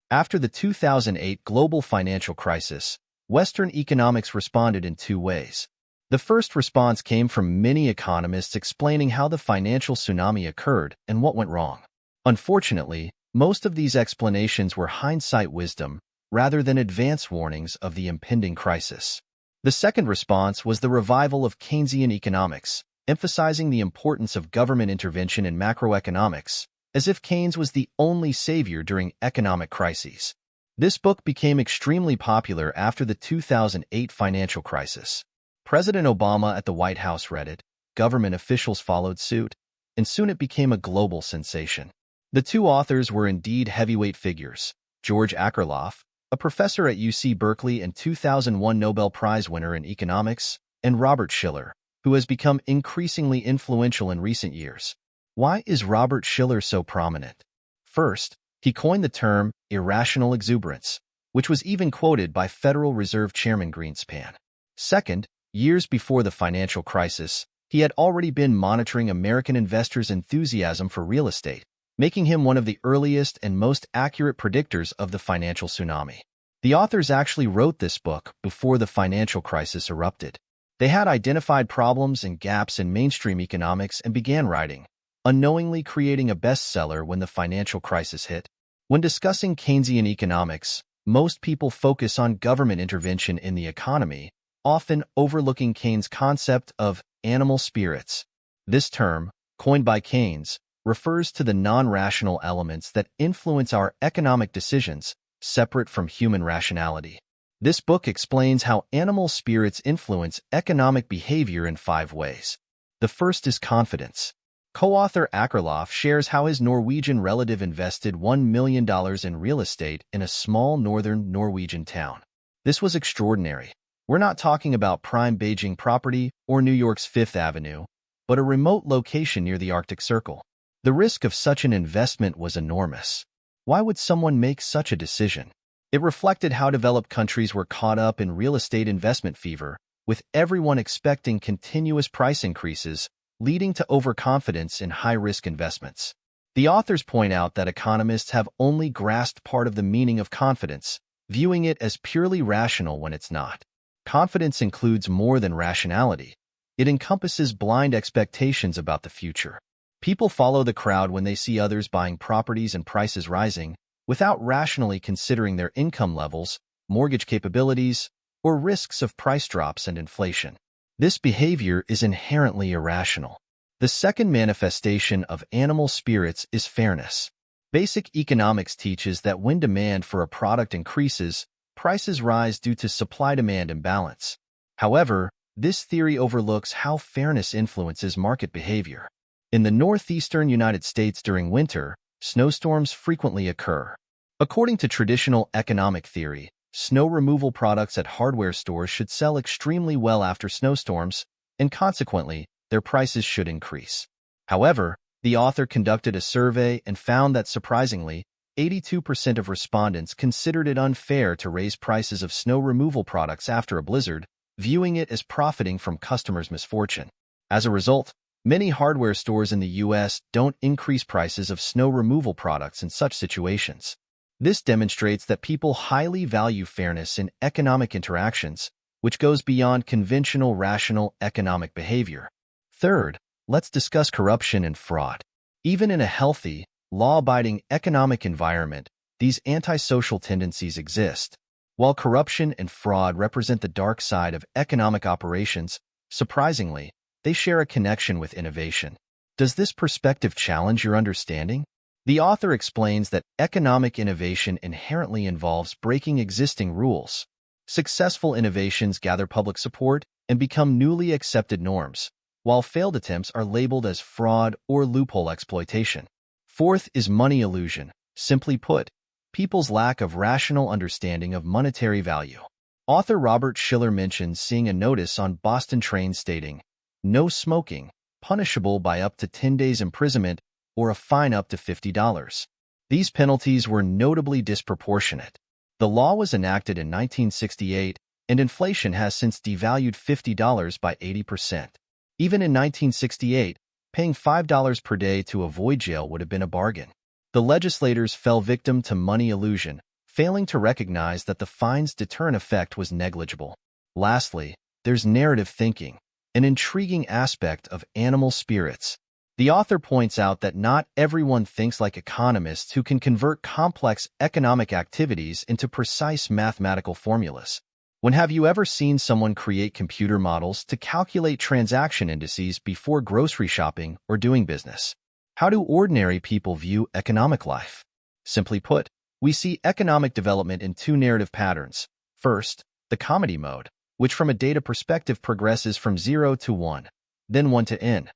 After the 2008 global financial crisis, Western economics responded in two ways. The first response came from many economists explaining how the financial tsunami occurred and what went wrong. Unfortunately, most of these explanations were hindsight wisdom rather than advance warnings of the impending crisis. The second response was the revival of Keynesian economics, emphasizing the importance of government intervention in macroeconomics, as if Keynes was the only savior during economic crises. This book became extremely popular after the 2008 financial crisis. President Obama at the White House read it, government officials followed suit, and soon it became a global sensation. The two authors were indeed heavyweight figures: George Akerlof, a professor at UC Berkeley and 2001 Nobel Prize winner in economics, and Robert Shiller, who has become increasingly influential in recent years. Why is Robert Shiller so prominent? First, he coined the term irrational exuberance, which was even quoted by Federal Reserve Chairman Greenspan. Second, years before the financial crisis, he had already been monitoring American investors' enthusiasm for real estate, making him one of the earliest and most accurate predictors of the financial tsunami. The authors actually wrote this book before the financial crisis erupted. They had identified problems and gaps in mainstream economics and began writing, unknowingly creating a bestseller when the financial crisis hit. When discussing Keynesian economics, most people focus on government intervention in the economy, often overlooking Keynes' concept of animal spirits. This term, coined by Keynes, refers to the non-rational elements that influence our economic decisions, separate from human rationality. This book explains how animal spirits influence economic behavior in 5 ways. The first is confidence. Co-author Akerlof shares how his Norwegian relative invested $1 million in real estate in a small northern Norwegian town. This was extraordinary. We're not talking about prime Beijing property or New York's Fifth Avenue, but a remote location near the Arctic Circle. The risk of such an investment was enormous. Why would someone make such a decision? It reflected how developed countries were caught up in real estate investment fever, with everyone expecting continuous price increases, leading to overconfidence in high-risk investments. The authors point out that economists have only grasped part of the meaning of confidence, viewing it as purely rational when it's not. Confidence includes more than rationality. It encompasses blind expectations about the future. People follow the crowd when they see others buying properties and prices rising, without rationally considering their income levels, mortgage capabilities, or risks of price drops and inflation. This behavior is inherently irrational. The second manifestation of animal spirits is fairness. Basic economics teaches that when demand for a product increases, prices rise due to supply-demand imbalance. However, this theory overlooks how fairness influences market behavior. In the northeastern United States during winter, snowstorms frequently occur. According to traditional economic theory, snow removal products at hardware stores should sell extremely well after snowstorms, and consequently, their prices should increase. However, the author conducted a survey and found that surprisingly, 82% of respondents considered it unfair to raise prices of snow removal products after a blizzard, viewing it as profiting from customers' misfortune. As a result, many hardware stores in the U.S. don't increase prices of snow removal products in such situations. This demonstrates that people highly value fairness in economic interactions, which goes beyond conventional rational economic behavior. Third, let's discuss corruption and fraud. Even in a healthy, law-abiding economic environment, these antisocial tendencies exist. While corruption and fraud represent the dark side of economic operations, surprisingly, they share a connection with innovation. Does this perspective challenge your understanding? The author explains that economic innovation inherently involves breaking existing rules. Successful innovations gather public support and become newly accepted norms, while failed attempts are labeled as fraud or loophole exploitation. Fourth is money illusion. Simply put, people's lack of rational understanding of monetary value. Author Robert Shiller mentions seeing a notice on Boston trains stating, "No smoking, punishable by up to 10 days imprisonment or a fine up to $50. These penalties were notably disproportionate. The law was enacted in 1968, and inflation has since devalued $50 by 80%. Even in 1968, paying $5 per day to avoid jail would have been a bargain. The legislators fell victim to money illusion, failing to recognize that the fine's deterrent effect was negligible. Lastly, there's narrative thinking, an intriguing aspect of animal spirits. The author points out that not everyone thinks like economists who can convert complex economic activities into precise mathematical formulas. When have you ever seen someone create computer models to calculate transaction indices before grocery shopping or doing business? How do ordinary people view economic life? Simply put, we see economic development in two narrative patterns. First, the comedy mode, which from a data perspective progresses from 0 to 1, then 1 to n.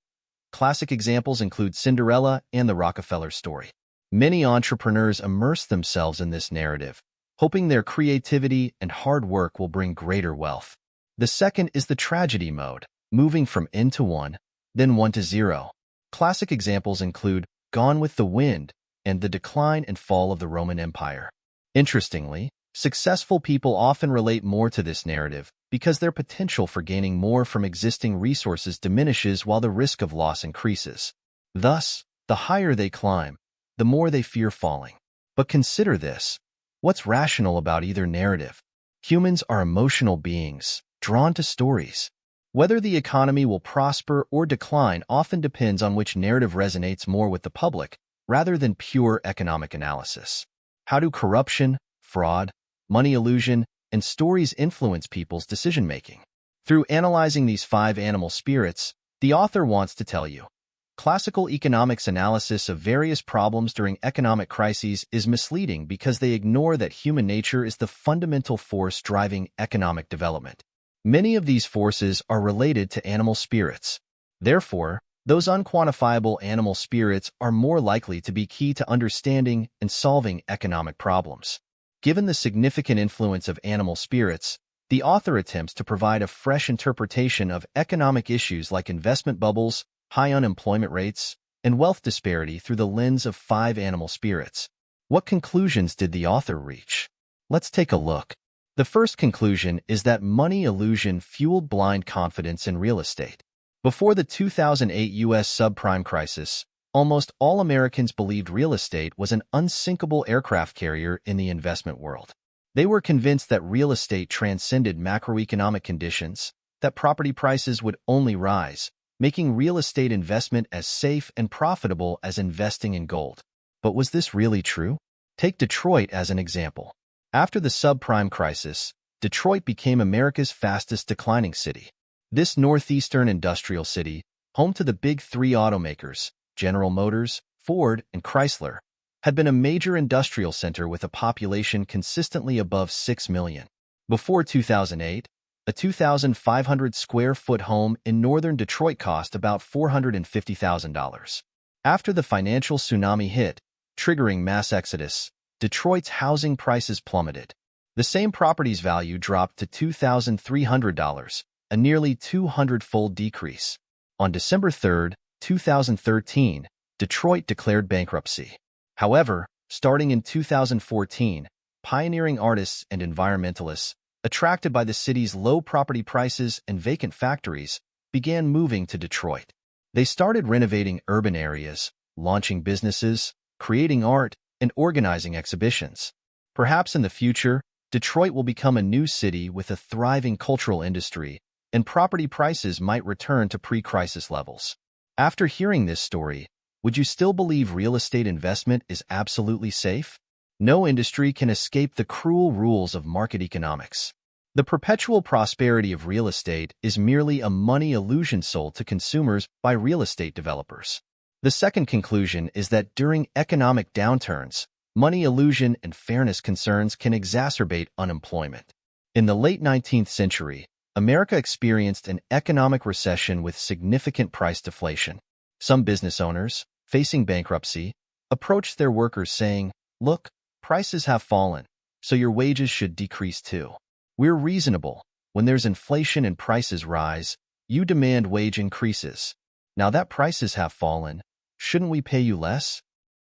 Classic examples include Cinderella and the Rockefeller story. Many entrepreneurs immerse themselves in this narrative, hoping their creativity and hard work will bring greater wealth. The second is the tragedy mode, moving from n to 1, then 1 to 0. Classic examples include Gone with the Wind and the decline and fall of the Roman Empire. Interestingly, successful people often relate more to this narrative because their potential for gaining more from existing resources diminishes while the risk of loss increases. Thus, the higher they climb, the more they fear falling. But consider this. What's rational about either narrative? Humans are emotional beings, drawn to stories. Whether the economy will prosper or decline often depends on which narrative resonates more with the public, rather than pure economic analysis. How do corruption, fraud, money illusion, and stories influence people's decision-making? Through analyzing these 5 animal spirits, the author wants to tell you, classical economics analysis of various problems during economic crises is misleading because they ignore that human nature is the fundamental force driving economic development. Many of these forces are related to animal spirits. Therefore, those unquantifiable animal spirits are more likely to be key to understanding and solving economic problems. Given the significant influence of animal spirits, the author attempts to provide a fresh interpretation of economic issues like investment bubbles, high unemployment rates, and wealth disparity through the lens of 5 animal spirits. What conclusions did the author reach? Let's take a look. The first conclusion is that money illusion fueled blind confidence in real estate. Before the 2008 U.S. subprime crisis, almost all Americans believed real estate was an unsinkable aircraft carrier in the investment world. They were convinced that real estate transcended macroeconomic conditions, that property prices would only rise, making real estate investment as safe and profitable as investing in gold. But was this really true? Take Detroit as an example. After the subprime crisis, Detroit became America's fastest declining city. This northeastern industrial city, home to the big 3 automakers, General Motors, Ford, and Chrysler, had been a major industrial center with a population consistently above 6 million. Before 2008, a 2,500-square-foot home in northern Detroit cost about $450,000. After the financial tsunami hit, triggering mass exodus, Detroit's housing prices plummeted. The same property's value dropped to $2,300, a nearly 200-fold decrease. On December 3, 2013, Detroit declared bankruptcy. However, starting in 2014, pioneering artists and environmentalists, attracted by the city's low property prices and vacant factories, began moving to Detroit. They started renovating urban areas, launching businesses, creating art, and organizing exhibitions. Perhaps in the future, Detroit will become a new city with a thriving cultural industry, and property prices might return to pre-crisis levels. After hearing this story, would you still believe real estate investment is absolutely safe? No industry can escape the cruel rules of market economics. The perpetual prosperity of real estate is merely a money illusion sold to consumers by real estate developers. The second conclusion is that during economic downturns, money illusion and fairness concerns can exacerbate unemployment. In the late 19th century, America experienced an economic recession with significant price deflation. Some business owners, facing bankruptcy, approached their workers saying, "Look, prices have fallen, so your wages should decrease too. We're reasonable. When there's inflation and prices rise, you demand wage increases. Now that prices have fallen, shouldn't we pay you less?"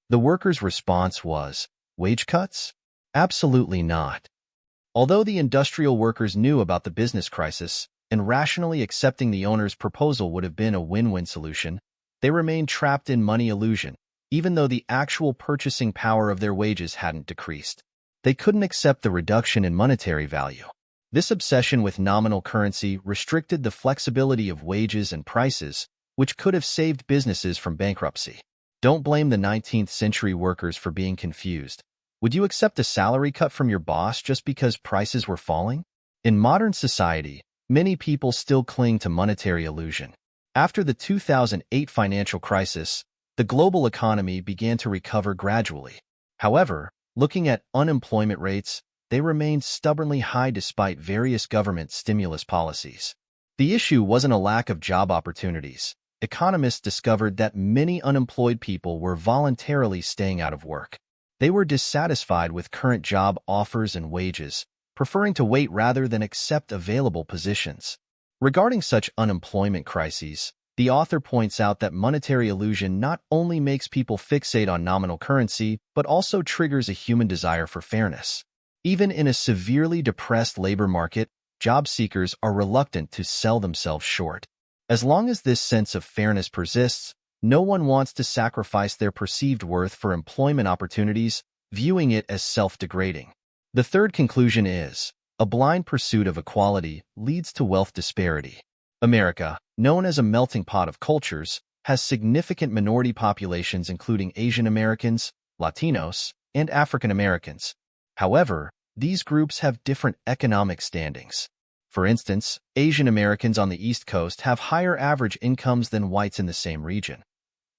The workers' response was, "Wage cuts? Absolutely not." Although the industrial workers knew about the business crisis, and rationally accepting the owner's proposal would have been a win-win solution, they remained trapped in money illusion, even though the actual purchasing power of their wages hadn't decreased. They couldn't accept the reduction in monetary value. This obsession with nominal currency restricted the flexibility of wages and prices, which could have saved businesses from bankruptcy. Don't blame the 19th century workers for being confused. Would you accept a salary cut from your boss just because prices were falling? In modern society, many people still cling to monetary illusion. After the 2008 financial crisis, the global economy began to recover gradually. However, looking at unemployment rates, they remained stubbornly high despite various government stimulus policies. The issue wasn't a lack of job opportunities. Economists discovered that many unemployed people were voluntarily staying out of work. They were dissatisfied with current job offers and wages, preferring to wait rather than accept available positions. Regarding such unemployment crises, the author points out that monetary illusion not only makes people fixate on nominal currency, but also triggers a human desire for fairness. Even in a severely depressed labor market, job seekers are reluctant to sell themselves short. As long as this sense of fairness persists, no one wants to sacrifice their perceived worth for employment opportunities, viewing it as self-degrading. The third conclusion is, a blind pursuit of equality leads to wealth disparity. America, known as a melting pot of cultures, has significant minority populations including Asian Americans, Latinos, and African Americans. However, these groups have different economic standings. For instance, Asian Americans on the East Coast have higher average incomes than whites in the same region.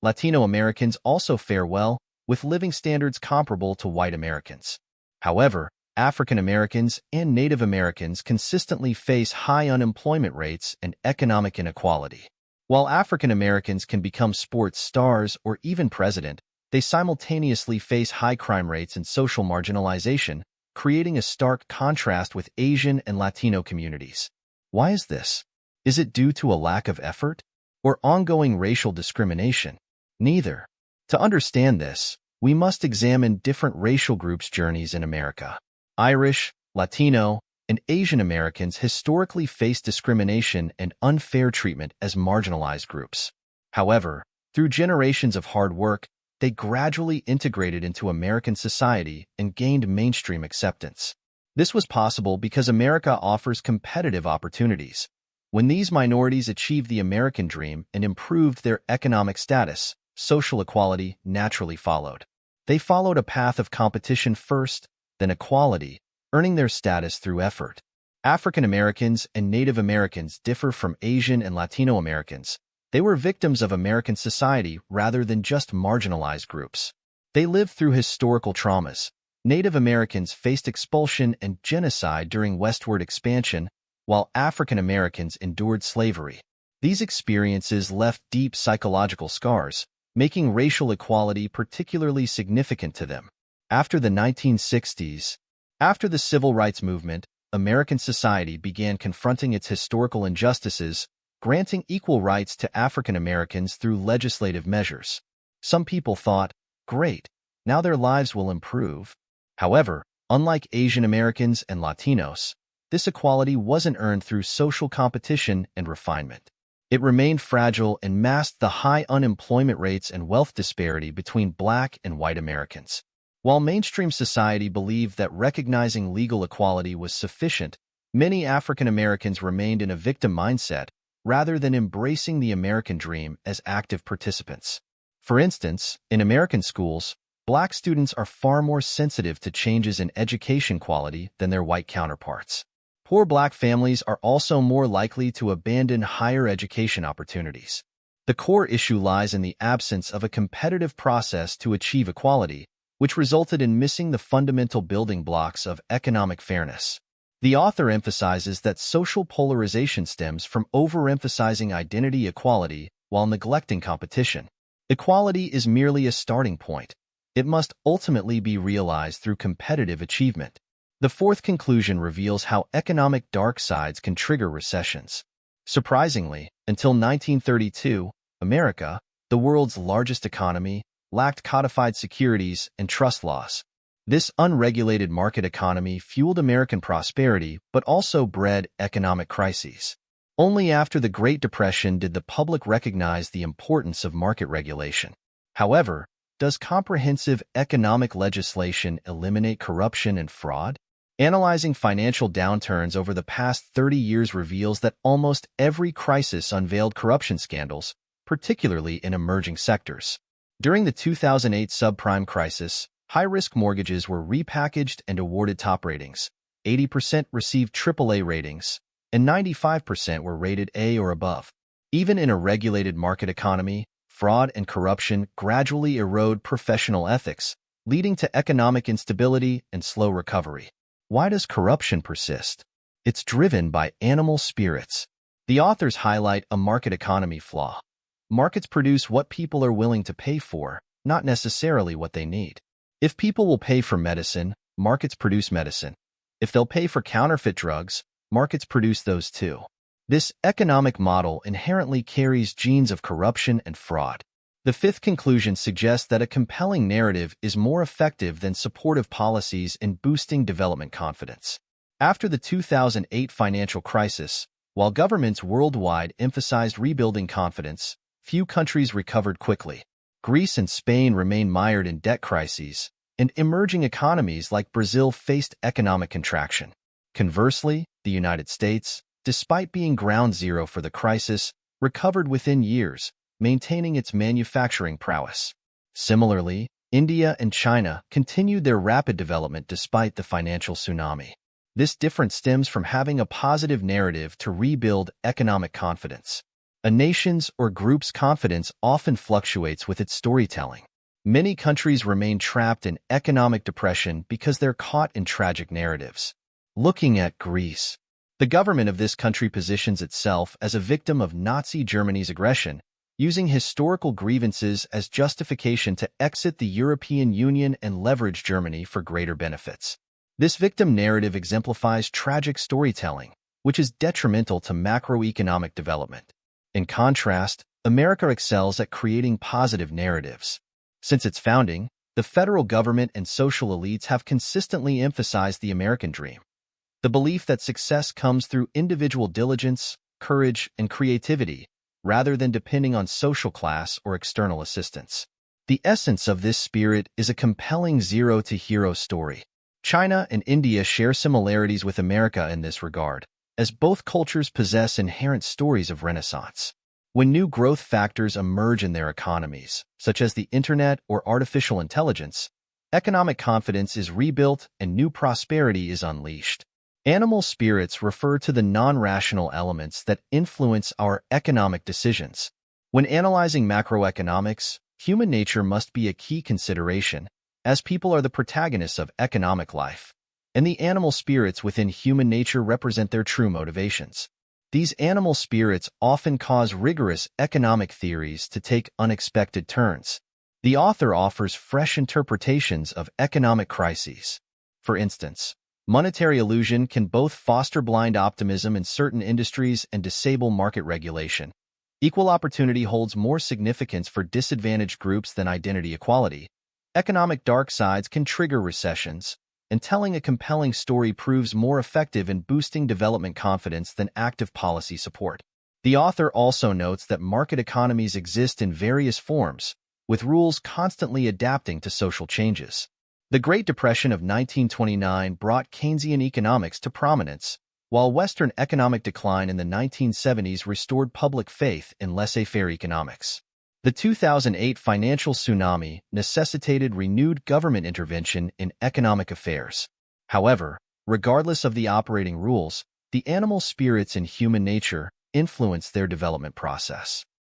Latino Americans also fare well, with living standards comparable to white Americans. However, African Americans and Native Americans consistently face high unemployment rates and economic inequality. While African Americans can become sports stars or even president, they simultaneously face high crime rates and social marginalization, creating a stark contrast with Asian and Latino communities. Why is this? Is it due to a lack of effort or ongoing racial discrimination? Neither. To understand this, we must examine different racial groups' journeys in America. Irish, Latino, and Asian Americans historically faced discrimination and unfair treatment as marginalized groups. However, through generations of hard work, they gradually integrated into American society and gained mainstream acceptance. This was possible because America offers competitive opportunities. When these minorities achieved the American dream and improved their economic status, social equality naturally followed. They followed a path of competition first, then equality, earning their status through effort. African Americans and Native Americans differ from Asian and Latino Americans. They were victims of American society rather than just marginalized groups. They lived through historical traumas. Native Americans faced expulsion and genocide during westward expansion, while African Americans endured slavery. These experiences left deep psychological scars, making racial equality particularly significant to them. After the 1960s, after the Civil Rights Movement, American society began confronting its historical injustices, granting equal rights to African Americans through legislative measures. Some people thought, great, now their lives will improve. However, unlike Asian Americans and Latinos, this equality wasn't earned through social competition and refinement. It remained fragile and masked the high unemployment rates and wealth disparity between Black and white Americans. While mainstream society believed that recognizing legal equality was sufficient, many African Americans remained in a victim mindset rather than embracing the American dream as active participants. For instance, in American schools, Black students are far more sensitive to changes in education quality than their white counterparts. Poor Black families are also more likely to abandon higher education opportunities. The core issue lies in the absence of a competitive process to achieve equality, which resulted in missing the fundamental building blocks of economic fairness. The author emphasizes that social polarization stems from overemphasizing identity equality while neglecting competition. Equality is merely a starting point. It must ultimately be realized through competitive achievement. The fourth conclusion reveals how economic dark sides can trigger recessions. Surprisingly, until 1932, America, the world's largest economy, lacked codified securities and trust laws. This unregulated market economy fueled American prosperity but also bred economic crises. Only after the Great Depression did the public recognize the importance of market regulation. However, Does comprehensive economic legislation eliminate corruption and fraud? Analyzing financial downturns over the past 30 years reveals that almost every crisis unveiled corruption scandals, particularly in emerging sectors. During the 2008 subprime crisis, high-risk mortgages were repackaged and awarded top ratings. 80% received AAA ratings, and 95% were rated A or above. Even in a regulated market economy, fraud and corruption gradually erode professional ethics, leading to economic instability and slow recovery. Why does corruption persist? It's driven by animal spirits. The authors highlight a market economy flaw. Markets produce what people are willing to pay for, not necessarily what they need. If people will pay for medicine, markets produce medicine. If they'll pay for counterfeit drugs, markets produce those too. This economic model inherently carries genes of corruption and fraud. The fifth conclusion suggests that a compelling narrative is more effective than supportive policies in boosting development confidence. After the 2008 financial crisis, while governments worldwide emphasized rebuilding confidence, few countries recovered quickly. Greece and Spain remained mired in debt crises, and emerging economies like Brazil faced economic contraction. Conversely, the United States, despite being ground zero for the crisis, recovered within years, maintaining its manufacturing prowess. Similarly, India and China continued their rapid development despite the financial tsunami. This difference stems from having a positive narrative to rebuild economic confidence. A nation's or group's confidence often fluctuates with its storytelling. Many countries remain trapped in economic depression because they're caught in tragic narratives. Looking at Greece, the government of this country positions itself as a victim of Nazi Germany's aggression, using historical grievances as justification to exit the European Union and leverage Germany for greater benefits. This victim narrative exemplifies tragic storytelling, which is detrimental to macroeconomic development. In contrast, America excels at creating positive narratives. Since its founding, the federal government and social elites have consistently emphasized the American dream, the belief that success comes through individual diligence, courage, and creativity, rather than depending on social class or external assistance. The essence of this spirit is a compelling zero-to-hero story. China and India share similarities with America in this regard, as both cultures possess inherent stories of renaissance. When new growth factors emerge in their economies, such as the internet or artificial intelligence, economic confidence is rebuilt and new prosperity is unleashed. Animal spirits refer to the non-rational elements that influence our economic decisions. When analyzing macroeconomics, human nature must be a key consideration, as people are the protagonists of economic life, and the animal spirits within human nature represent their true motivations. These animal spirits often cause rigorous economic theories to take unexpected turns. The author offers fresh interpretations of economic crises. For instance, monetary illusion can both foster blind optimism in certain industries and disable market regulation. Equal opportunity holds more significance for disadvantaged groups than identity equality. Economic dark sides can trigger recessions, and telling a compelling story proves more effective in boosting development confidence than active policy support. The author also notes that market economies exist in various forms, with rules constantly adapting to social changes. The Great Depression of 1929 brought Keynesian economics to prominence, while Western economic decline in the 1970s restored public faith in laissez-faire economics. The 2008 financial tsunami necessitated renewed government intervention in economic affairs. However, regardless of the operating rules, the animal spirits in human nature influence their development process.